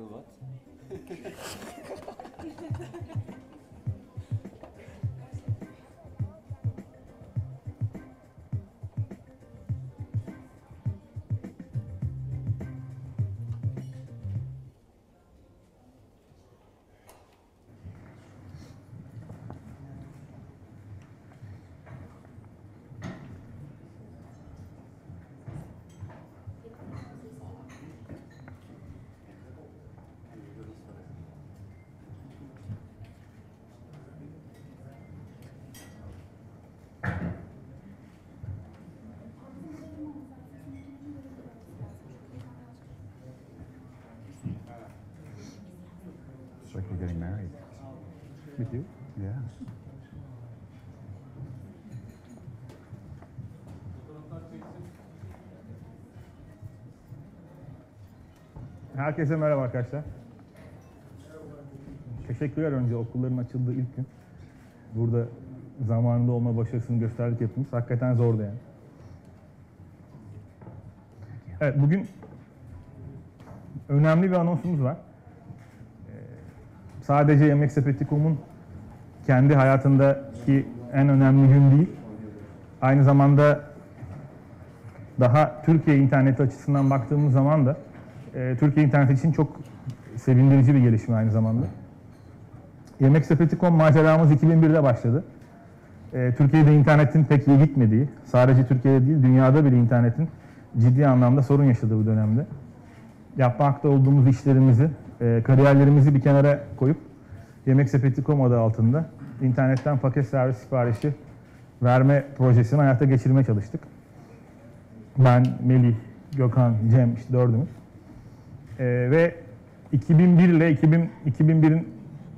feel what? It's like you're getting married. With you? Yeah. Herkese merhaba arkadaşlar. Teşekkürler önce okulların açıldığı ilk gün. Burada zamanında olma başarısını gösterdik hepimiz. Hakikaten zordu yani. Evet, bugün önemli bir anonsumuz var. Sadece Yemeksepeti.com'un kendi hayatındaki en önemli gün değil. Aynı zamanda daha Türkiye interneti açısından baktığımız zaman da Türkiye interneti için çok sevindirici bir gelişme aynı zamanda. Yemeksepeti.com maceramız 2001'de başladı. Türkiye'de internetin pek iyi gitmediği, sadece Türkiye'de değil dünyada bile internetin ciddi anlamda sorun yaşadığı bu dönemde. Yapmakta olduğumuz işlerimizi, kariyerlerimizi bir kenara koyup Yemeksepeti.com adı altında internetten paket servis siparişi verme projesini hayata geçirmeye çalıştık. Ben, Melih, Gökhan, Cem işte dördümüz. Ve 2001 ile 2001'in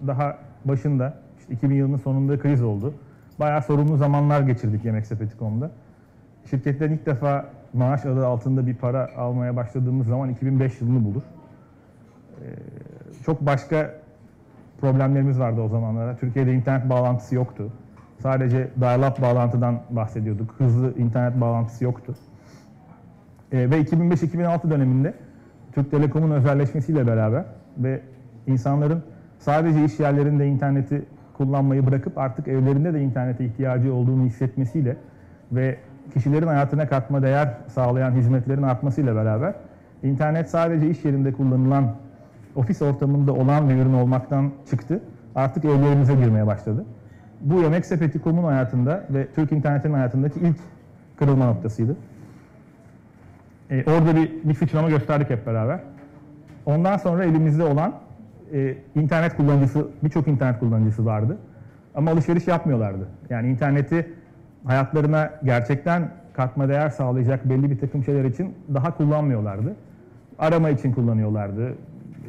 daha başında, işte 2000 yılının sonunda kriz oldu. Bayağı sorunlu zamanlar geçirdik Yemeksepeti.com'da. Şirketten ilk defa maaş adı altında bir para almaya başladığımız zaman 2005 yılını bulur. Çok başka problemlerimiz vardı o zamanlara. Türkiye'de internet bağlantısı yoktu. Sadece dial-up bağlantıdan bahsediyorduk. Hızlı internet bağlantısı yoktu. Ve 2005-2006 döneminde Türk Telekom'un özelleşmesiyle beraber ve insanların sadece iş yerlerinde interneti kullanmayı bırakıp artık evlerinde de internete ihtiyacı olduğunu hissetmesiyle ve kişilerin hayatına katma değer sağlayan hizmetlerin artmasıyla beraber internet sadece iş yerinde kullanılan, ofis ortamında olan bir ürün olmaktan çıktı. Artık evlerimize girmeye başladı. Bu Yemeksepeti.com'un hayatında ve Türk internetinin hayatındaki ilk kırılma noktasıydı. Orada bir sıçrama gösterdik hep beraber. Ondan sonra elimizde olan internet kullanıcısı, birçok internet kullanıcısı vardı. Ama alışveriş yapmıyorlardı. Yani interneti hayatlarına gerçekten katma değer sağlayacak belli bir takım şeyler için daha kullanmıyorlardı. Arama için kullanıyorlardı.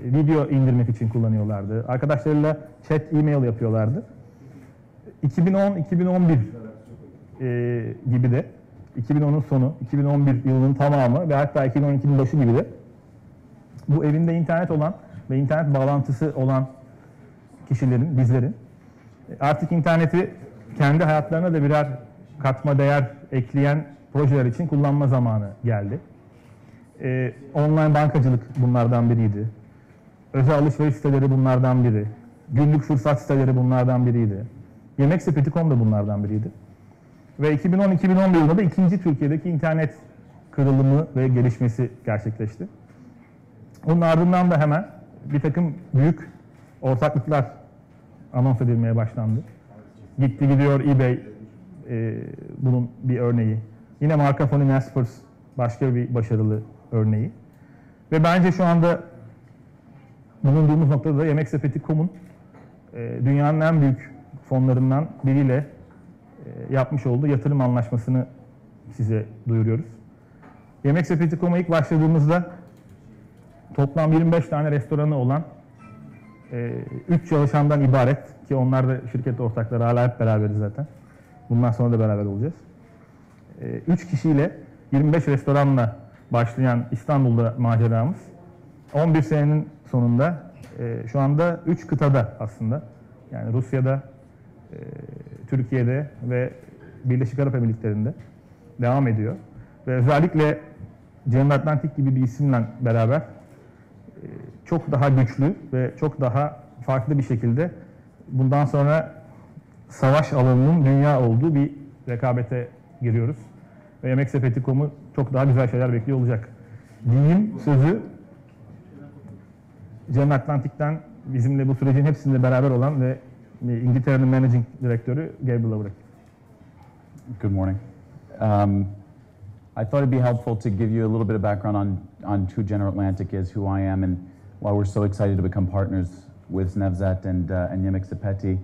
Video indirmek için kullanıyorlardı. Arkadaşlarıyla chat, e-mail yapıyorlardı. 2010-2011 gibi de 2010'un sonu, 2011 yılının tamamı ve hatta 2012'nin başı gibi de bu evinde internet olan ve internet bağlantısı olan kişilerin, bizlerin artık interneti kendi hayatlarına da birer katma değer ekleyen projeler için kullanma zamanı geldi. Online bankacılık bunlardan biriydi. Özel alışveriş siteleri bunlardan biri. Günlük fırsat siteleri bunlardan biriydi. Yemeksepeti.com da bunlardan biriydi. Ve 2010-2011 yılında da ikinci Türkiye'deki internet kırılımı ve gelişmesi gerçekleşti. Onun ardından da hemen bir takım büyük ortaklıklar anons edilmeye başlandı. Gitti gidiyor eBay bunun bir örneği. Yine Marka Foni Naspers başka bir başarılı örneği. Ve bence şu anda bulunduğumuz noktada da Yemeksepeti.com'un dünyanın en büyük fonlarından biriyle yapmış olduğu yatırım anlaşmasını size duyuruyoruz. Yemeksepeti.com'a ilk başladığımızda toplam 25 tane restoranı olan 3 çalışandan ibaret ki onlar da şirket ortakları, hala hep beraberiz zaten. Bundan sonra da beraber olacağız. 3 kişiyle 25 restoranla başlayan İstanbul'da maceramız 11 senenin sonunda şu anda 3 kıtada aslında. Yani Rusya'da, Türkiye'de ve Birleşik Arap Emirlikleri'nde devam ediyor. Ve özellikle General Atlantic gibi bir isimle beraber çok daha güçlü ve çok daha farklı bir şekilde bundan sonra savaş alanının dünya olduğu bir rekabete giriyoruz. Ve Yemeksepeti.com'u çok daha güzel şeyler bekliyor olacak. Diyeyim sözü Can Atlantik'ten bizimle bu sürecin hepsinde beraber olan ve İngiltere'nin Managing Direktörü Gabriel'a bırakıyorum. Good morning. I thought it'd be helpful to give you a little bit of background on who General Atlantic is, who I am, and why we're so excited to become partners with Nevzat and Yemeksepeti.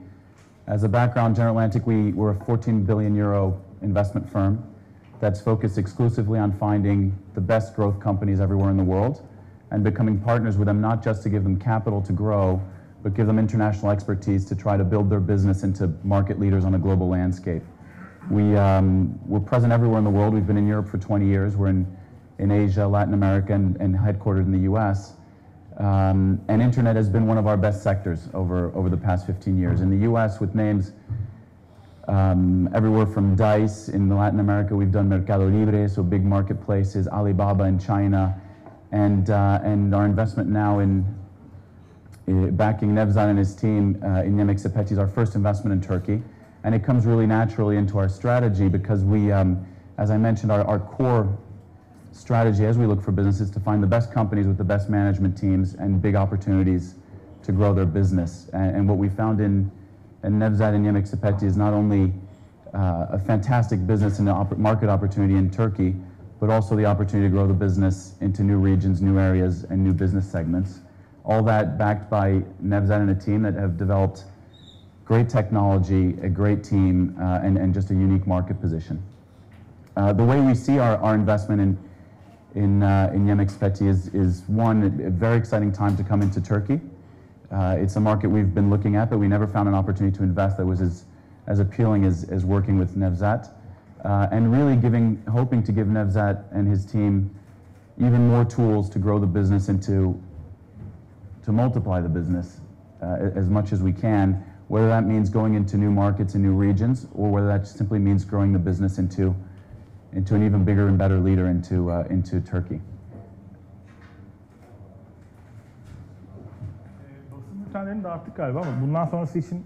As a background, General Atlantic, we're a 14 billion euro investment firm that's focused exclusively on finding the best growth companies everywhere in the world and becoming partners with them, not just to give them capital to grow, but give them international expertise to try to build their business into market leaders on a global landscape. We're present everywhere in the world. We've been in Europe for 20 years. We're in Asia, Latin America, and headquartered in the US. And internet has been one of our best sectors over the past 15 years. In the US, with names everywhere from Dice. In Latin America, we've done Mercado Libre, so big marketplaces, Alibaba in China, and our investment now in backing Nevzat and his team in Yemeksepeti is our first investment in Turkey. And it comes really naturally into our strategy because we, as I mentioned, our core strategy as we look for businesses to find the best companies with the best management teams and big opportunities to grow their business. And what we found in Nevzat and Yemeksepeti is not only a fantastic business and market opportunity in Turkey, but also the opportunity to grow the business into new regions, new areas, and new business segments. All that backed by Nevzat and a team that have developed great technology, a great team, and just a unique market position. The way we see our investment in Yemeksepeti is one, a very exciting time to come into Turkey. It's a market we've been looking at, but we never found an opportunity to invest that was as appealing as working with Nevzat. And really hoping to give Nevzat and his team even more tools to grow the business and to multiply the business as much as we can, whether that means going into new markets and new regions, or whether that simply means growing the business into an even bigger and better leader into Turkey. Basın bültenlerini dağıttık galiba ama bundan sonrası için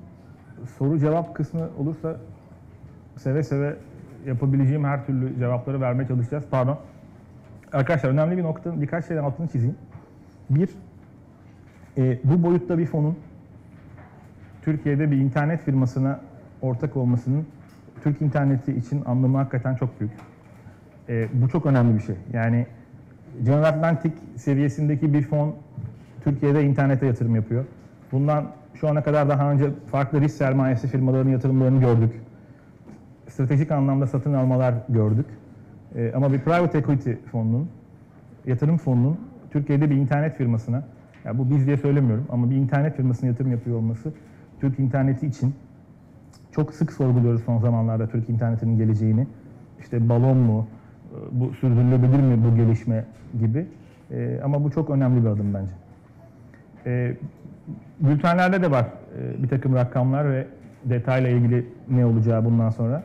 soru cevap kısmı olursa seve seve yapabileceğim her türlü cevapları vermeye çalışacağız. Pardon. Arkadaşlar önemli bir nokta, birkaç şeyden altını çizeyim. Bir, bu boyutta bir fonun Türkiye'de bir internet firmasına ortak olmasının Türk interneti için anlamı hakikaten çok büyük. Bu çok önemli bir şey. Yani General Atlantic seviyesindeki bir fon Türkiye'de internete yatırım yapıyor. Bundan şu ana kadar daha önce farklı risk sermayesi firmalarının yatırımlarını gördük. Stratejik anlamda satın almalar gördük. Ama bir private equity fonunun, yatırım fonunun Türkiye'de bir internet firmasına, yani bu biz diye söylemiyorum ama bir internet firmasına yatırım yapıyor olması Türk interneti için çok sık sorguluyoruz son zamanlarda Türk internetinin geleceğini. İşte balon mu, bu sürdürülebilir mi bu gelişme gibi. Ama bu çok önemli bir adım bence. Bültenlerde de var bir takım rakamlar ve detayla ilgili ne olacağı bundan sonra.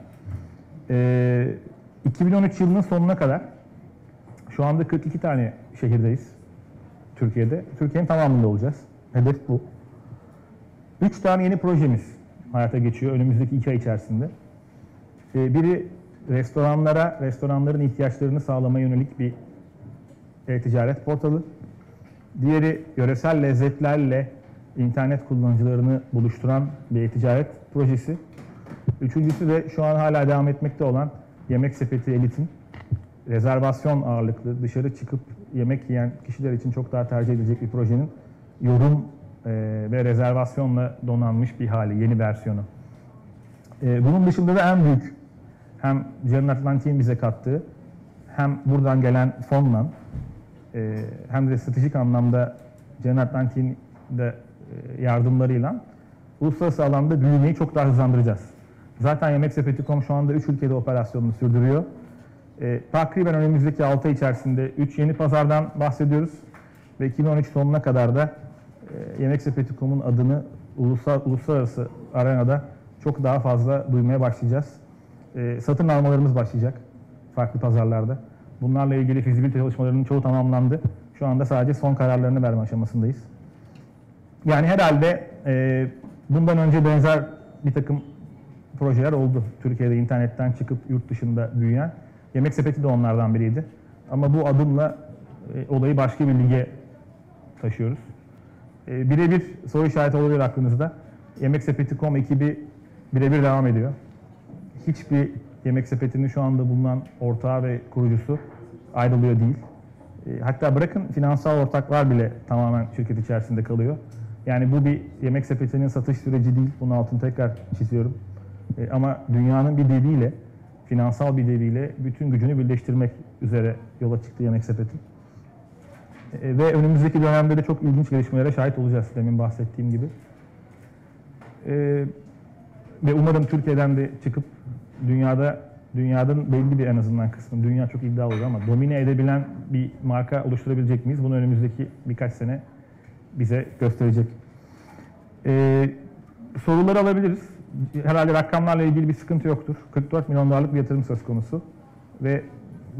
2013 yılının sonuna kadar şu anda 42 tane şehirdeyiz Türkiye'de. Türkiye'nin tamamında olacağız. Hedef bu. 3 tane yeni projemiz hayata geçiyor önümüzdeki 2 ay içerisinde. Biri restoranların ihtiyaçlarını sağlamaya yönelik bir e-ticaret portalı. Diğeri yöresel lezzetlerle internet kullanıcılarını buluşturan bir e-ticaret projesi. Üçüncüsü de şu an hala devam etmekte olan Yemeksepeti Elite'in rezervasyon ağırlıklı, dışarı çıkıp yemek yiyen kişiler için çok daha tercih edilecek bir projenin yorum ve rezervasyonla donanmış bir hali, yeni versiyonu. Bunun dışında da en büyük hem General Atlantic'in bize kattığı hem buradan gelen fonla hem de stratejik anlamda General Atlantic'in de yardımlarıyla uluslararası alanda büyümeyi çok daha hızlandıracağız. Zaten Yemeksepeti.com şu anda 3 ülkede operasyonunu sürdürüyor. Takriben önümüzdeki 6 ay içerisinde 3 yeni pazardan bahsediyoruz. Ve 2013 sonuna kadar da Yemeksepeti.com'un adını uluslararası arenada çok daha fazla duymaya başlayacağız. Satın almalarımız başlayacak farklı pazarlarda. Bunlarla ilgili fizibilite çalışmalarının çoğu tamamlandı. Şu anda sadece son kararlarını verme aşamasındayız. Yani herhalde bundan önce benzer bir takım projeler oldu. Türkiye'de internetten çıkıp yurt dışında büyüyen. Yemeksepeti de onlardan biriydi. Ama bu adımla olayı başka bir lige taşıyoruz. Birebir soru işareti olabilir aklınızda. Yemeksepeti.com ekibi birebir devam ediyor. Hiçbir Yemeksepeti'nin şu anda bulunan ortağı ve kurucusu ayrılıyor değil. Hatta bırakın finansal ortaklar bile tamamen şirket içerisinde kalıyor. Yani bu bir Yemeksepeti'nin satış süreci değil. Bunun altını tekrar çiziyorum. Ama dünyanın bir deviyle, finansal bir deviyle bütün gücünü birleştirmek üzere yola çıktı Yemeksepeti. Ve önümüzdeki dönemde de çok ilginç gelişmelere şahit olacağız demin bahsettiğim gibi. Ve umarım Türkiye'den de çıkıp dünyanın belli bir en azından kısmı, dünya çok iddialı olur ama domine edebilen bir marka oluşturabilecek miyiz? Bunu önümüzdeki birkaç sene bize gösterecek. Soruları alabiliriz. Herhalde rakamlarla ilgili bir sıkıntı yoktur. 44 milyon dolarlık bir yatırım söz konusu. Ve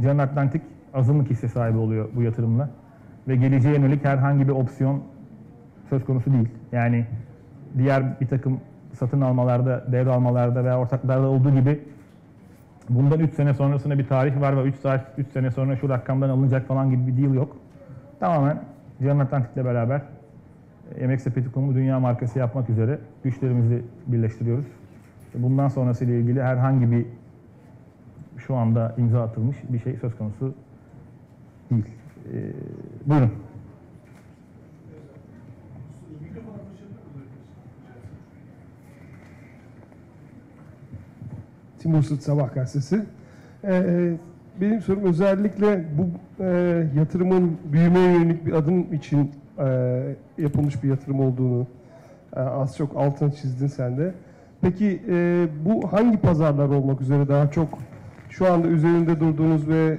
General Atlantic azınlık hisse sahibi oluyor bu yatırımla. Ve geleceğe yönelik herhangi bir opsiyon söz konusu değil. Yani diğer bir takım satın almalarda, devralmalarda veya ortaklarda olduğu gibi bundan 3 sene sonrasında bir tarih var ve 3 sene sonra şu rakamdan alınacak falan gibi bir deal yok. Tamamen General Atlantic ile beraber Yemeksepeti.com'u dünya markası yapmak üzere güçlerimizi birleştiriyoruz. Bundan sonrası ile ilgili herhangi bir şu anda imza atılmış bir şey söz konusu değil. Buyurun. Timur Sırt Sabah gazetesi. Benim sorum özellikle bu yatırımın büyümeye yönelik bir adım için yapılmış bir yatırım olduğunu az çok altını çizdin sen de. Peki bu hangi pazarlar olmak üzere daha çok şu anda üzerinde durduğunuz ve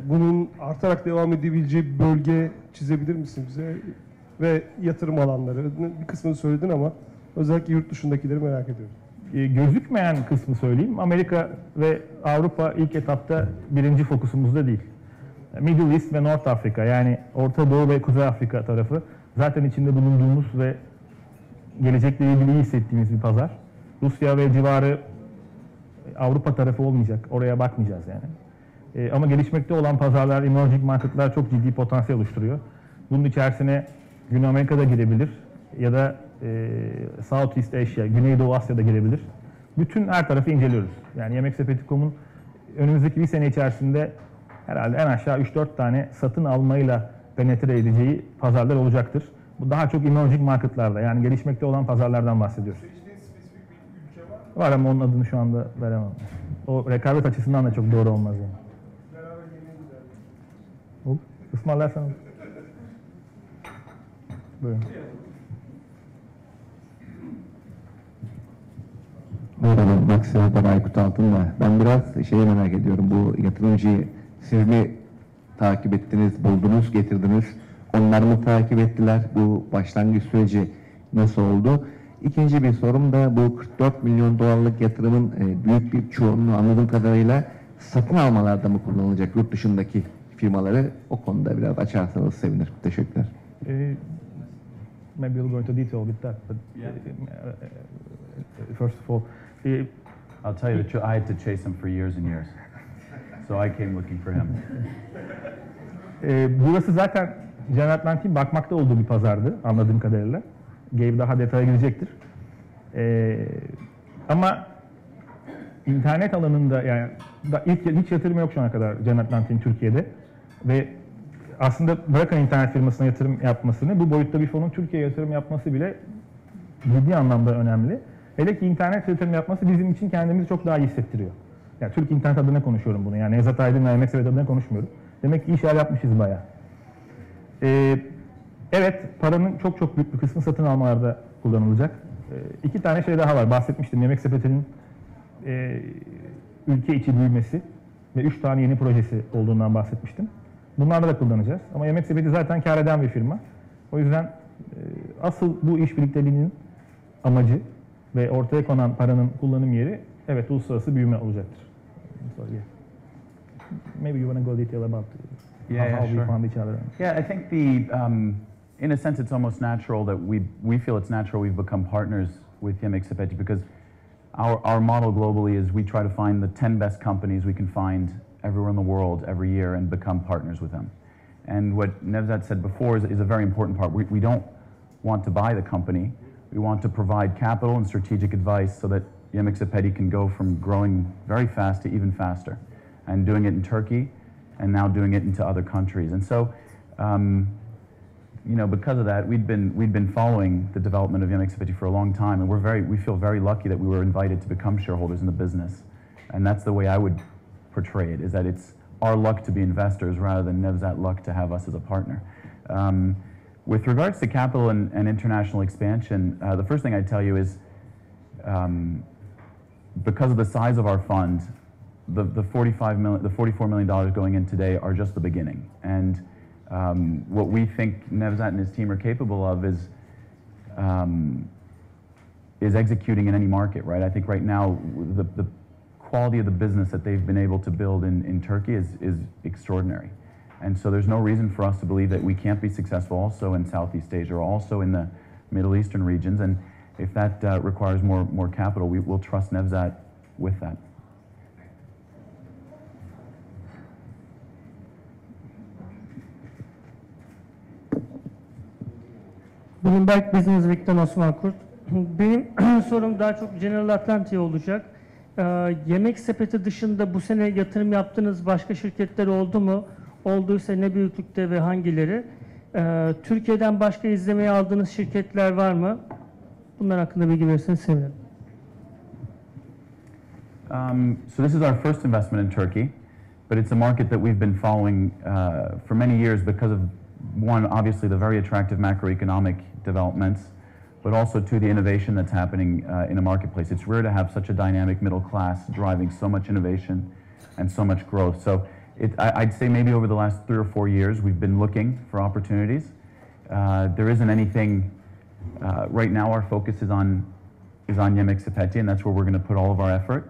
bunun artarak devam edebileceği bir bölge çizebilir misin bize? Ve yatırım alanları. Bir kısmını söyledin ama özellikle yurt dışındakileri merak ediyorum. Gözükmeyen kısmı söyleyeyim. Amerika ve Avrupa ilk etapta birinci fokusumuzda değil. Middle East ve North Afrika, yani Orta Doğu ve Kuzey Afrika tarafı zaten içinde bulunduğumuz ve gelecekle ilgili iyi hissettiğimiz bir pazar. Rusya ve civarı Avrupa tarafı olmayacak. Oraya bakmayacağız yani. Ama gelişmekte olan pazarlar, emerging marketlar çok ciddi potansiyel oluşturuyor. Bunun içerisine Güney Amerika'da girebilir ya da Southeast Asia, Güneydoğu Asya'da girebilir. Bütün her tarafı inceliyoruz. Yani Yemeksepeti.com'un önümüzdeki bir sene içerisinde herhalde en aşağı 3-4 tane satın almayla penetre edeceği pazarlar olacaktır. Bu daha çok emerging marketlarda, yani gelişmekte olan pazarlardan bahsediyoruz. Seçtiğin spesifik bir ülke var mı? Var ama onun adını şu anda veremem. O rekabet açısından da çok doğru olmaz yani. Beraber yemeğe gidelim. Ismarlarsanız. Buyurun. Merhaba, Maksimum Aykut Altın'la. Ben biraz şeyi merak ediyorum. Bu yatırımcıyı siz mi takip ettiniz, buldunuz, getirdiniz? Onlar mı takip ettiler? Bu başlangıç süreci nasıl oldu? İkinci bir sorum da bu 44 milyon dolarlık yatırımın büyük bir çoğunluğu anladığım kadarıyla satın almalarda mı kullanılacak yurt dışındaki firmaları? O konuda biraz açarsanız sevinirim. Teşekkürler. Maybe we'll go into detail with that, but first of all, I'll tell you the truth, I had to chase him for years and years. So I came looking for him. Burası zaten General Atlantic'in bakmakta olduğu bir pazardı anladığım kadarıyla. Gabe daha detaya girecektir. Ama internet alanında yani hiç yatırım yok şu ana kadar General Atlantic'in Türkiye'de ve aslında bırakın internet firmasına yatırım yapmasını, bu boyutta bir fonun Türkiye'ye yatırım yapması bile ciddi anlamda önemli. Hele ki internet yatırım yapması bizim için kendimizi çok daha iyi hissettiriyor. Yani Türk internet adına konuşuyorum bunu. Yani Ezat Aydın ve Yemeksepeti adına konuşmuyorum. Demek ki işler yapmışız bayağı. Evet, paranın çok büyük bir kısmı satın almalarda kullanılacak. İki tane şey daha var. Bahsetmiştim. Yemeksepeti'nin ülke içi büyümesi ve 3 tane yeni projesi olduğundan bahsetmiştim. Bunlarda da kullanacağız. Ama Yemeksepeti zaten kâr eden bir firma. O yüzden asıl bu iş birlikteliğinin amacı ve ortaya konan paranın kullanım yeri evet uluslararası büyüme olacaktır. Maybe you want to go detail about how we sure. found each other. Yeah, I think in a sense, it's almost natural that we feel it's natural we've become partners with Yemeksepeti because our model globally is we try to find the 10 best companies we can find everywhere in the world every year and become partners with them. And what Nevzat said before is a very important part. We don't want to buy the company. We want to provide capital and strategic advice so that Yemeksepeti can go from growing very fast to even faster, and doing it in Turkey and now doing it into other countries. And so, because of that, we'd been following the development of Yemeksepeti for a long time, and we feel very lucky that we were invited to become shareholders in the business. And that's the way I would portray it, is that it's our luck to be investors rather than Nevzat luck to have us as a partner. With regards to capital and international expansion, the first thing I'd tell you is because of the size of our fund, the $44 million going in today are just the beginning. And what we think Nevzat and his team are capable of is executing in any market, right? I think right now the quality of the business that they've been able to build in Turkey is extraordinary. And so there's no reason for us to believe that we can't be successful also in Southeast Asia or also in the Middle Eastern regions. And if that requires more capital, we will trust Nevzat with that. Bloomberg Business Week'ten Osman Kurt. Benim sorum daha çok General Atlantic olacak. Yemeksepeti dışında bu sene yatırım yaptığınız başka şirketler oldu mu? Olduysa ne büyüklükte ve hangileri? Türkiye'den başka izlemeye aldığınız şirketler var mı? Bunlar hakkında bilgi verirseniz sevinirim. So this is our first investment in Turkey, but it's a market that we've been following for many years because of, one, obviously the very attractive macroeconomic developments, but also to the innovation that's happening in a marketplace. It's rare to have such a dynamic middle class driving so much innovation and so much growth. So I'd say maybe over the last 3 or 4 years we've been looking for opportunities. There isn't anything right now. Our focus is on Yemeksepeti, and that's where we're going to put all of our effort.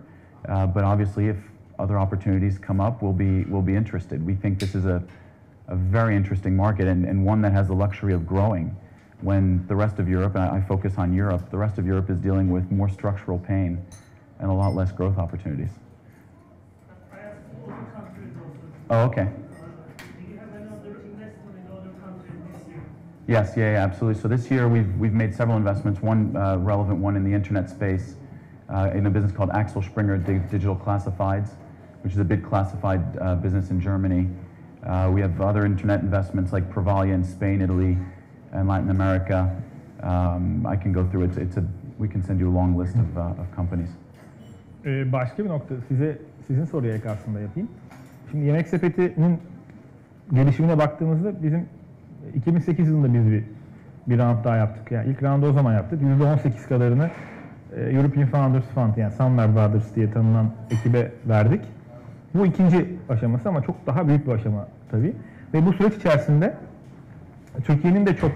But obviously, if other opportunities come up, we'll be interested. We think this is a very interesting market and one that has the luxury of growing when the rest of Europe, and I focus on Europe, the rest of Europe is dealing with more structural pain and a lot less growth opportunities. Oh, okay. Do you have another investment in other countries this year? Yes, yeah, absolutely. So this year we've made several investments. One relevant one in the internet space in a business called Axel Springer Digital Classifieds, which is a big classified business in Germany. We have other internet investments like Provalia in Spain, Italy, and Latin America. I can go through it. We can send you a long list of companies. Başka bir nokta sizin soruya ek aslında yapayım. Şimdi Yemeksepeti'nin gelişimine baktığımızda bizim 2008 yılında biz bir round daha yaptık. Yani ilk roundu o zaman yaptık. %18 kadarını European Founders Fund, yani Sandler Brothers diye tanınan ekibe verdik. Bu ikinci aşaması ama çok daha büyük bir aşama tabii. Ve bu süreç içerisinde Türkiye'nin de çok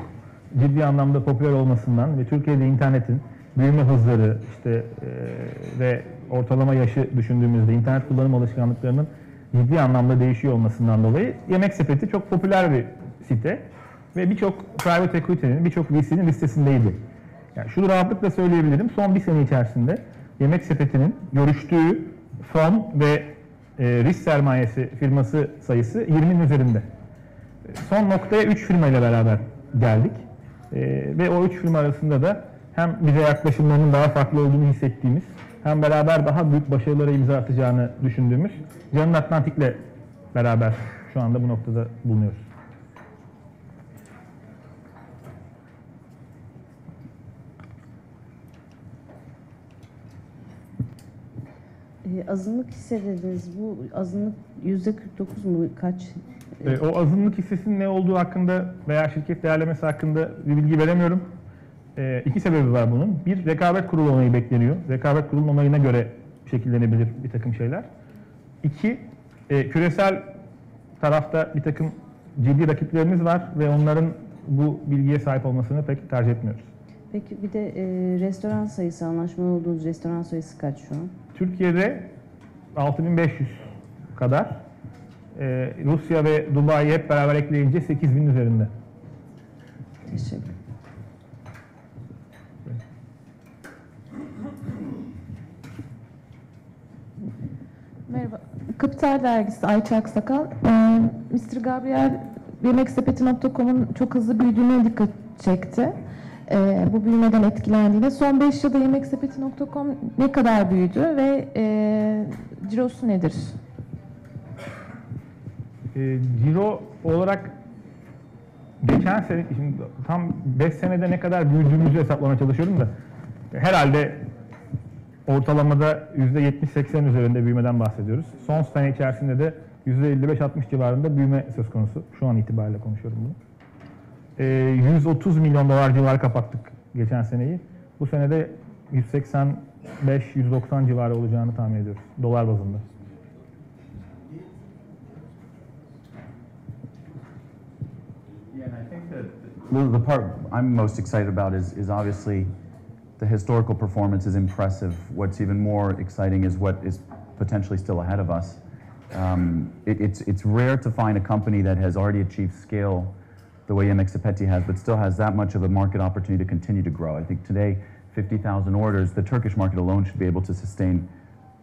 ciddi anlamda popüler olmasından ve Türkiye'de internetin büyüme hızları ve ortalama yaşı düşündüğümüzde internet kullanım alışkanlıklarının ciddi anlamda değişiyor olmasından dolayı Yemeksepeti çok popüler bir site ve birçok private equity'nin, birçok VC'nin listesindeydi. Yani şunu rahatlıkla söyleyebilirim, son bir sene içerisinde Yemeksepeti'nin görüştüğü fon ve risk sermayesi firması sayısı 20'nin üzerinde. Son noktaya 3 firma ile beraber geldik ve o 3 firma arasında da hem bize yaklaşımlarının daha farklı olduğunu hissettiğimiz, hem beraber daha büyük başarılara imza atacağını düşündüğümüz General Atlantic'le beraber şu anda bu noktada bulunuyoruz. Azınlık hisse dediniz. Bu azınlık %49 mu? Kaç? O azınlık hissesinin ne olduğu hakkında veya şirket değerlemesi hakkında bir bilgi veremiyorum. 2 sebebi var bunun. Bir, rekabet kurulu onayı bekleniyor. Rekabet kurulu onayına göre şekillenebilir bir takım şeyler. 2, küresel tarafta bir takım ciddi rakiplerimiz var ve onların bu bilgiye sahip olmasını pek tercih etmiyoruz. Peki bir de restoran sayısı, anlaşmalı olduğunuz restoran sayısı kaç şu an? Türkiye'de 6500 kadar. Rusya ve Dubai'yi hep beraber ekleyince 8.000'in üzerinde. Teşekkür. Merhaba. Kapital Dergisi Ayça Aksakal. Mr. Gabriel, Yemeksepeti.com'un çok hızlı büyüdüğüne dikkat çekti. Bu büyümeden etkilendiğinde. Son 5 yılda Yemeksepeti.com ne kadar büyüdü ve cirosu nedir? Ciro olarak geçen sene, şimdi tam 5 senede ne kadar büyüdüğümüzü hesaplamaya çalışıyorum da herhalde ortalamada %70-80 üzerinde büyümeden bahsediyoruz. Son sene içerisinde de %55-60 civarında büyüme söz konusu. Şu an itibariyle konuşuyorum bunu. 130 milyon dolar civarı kapattık geçen seneyi. Bu sene de 185-190 civarı olacağını tahmin ediyoruz dolar bazında. Yeah, and I think that the part I'm most excited about is obviously the historical performance is impressive. What's even more exciting is what is potentially still ahead of us. It's rare to find a company that has already achieved scale the way Yemeksepeti has, but still has that much of a market opportunity to continue to grow. I think today, 50,000 orders, the Turkish market alone should be able to sustain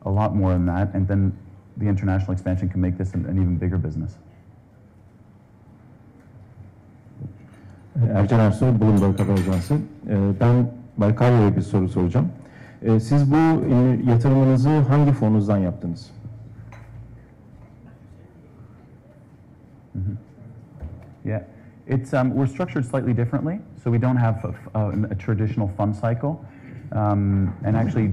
a lot more than that, and then the international expansion can make this an even bigger business. Ercan Ersoy, Bloomberg Haber Ajansı. Ben Bay Carlo'ya bir soru soracağım. Siz bu yatırımınızı hangi fonunuzdan yaptınız? Yeah, it's we're structured slightly differently, so we don't have a traditional fund cycle. And actually,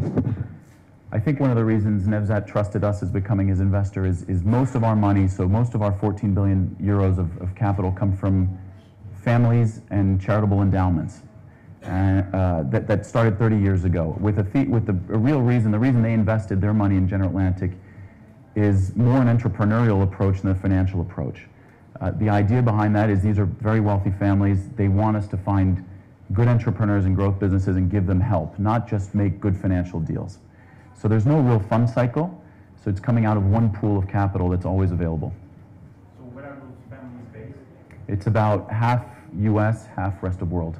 I think one of the reasons Nevzat trusted us as becoming his investor is most of our money, so most of our 14 billion euros of capital come from families and charitable endowments that started 30 years ago. With the real reason, the reason they invested their money in General Atlantic is more an entrepreneurial approach than a financial approach. The idea behind that is these are very wealthy families. They want us to find good entrepreneurs and growth businesses and give them help, not just make good financial deals. So there's no real fund cycle, so it's coming out of one pool of capital that's always available. So where are those families based? It's about half US, half rest of world.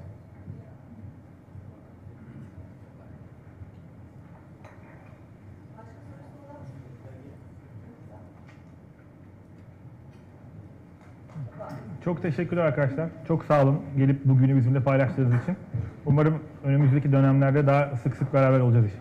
Çok teşekkürler arkadaşlar. Çok sağ olun gelip bugünü bizimle paylaştığınız için. Umarım önümüzdeki dönemlerde daha sık sık beraber olacağız.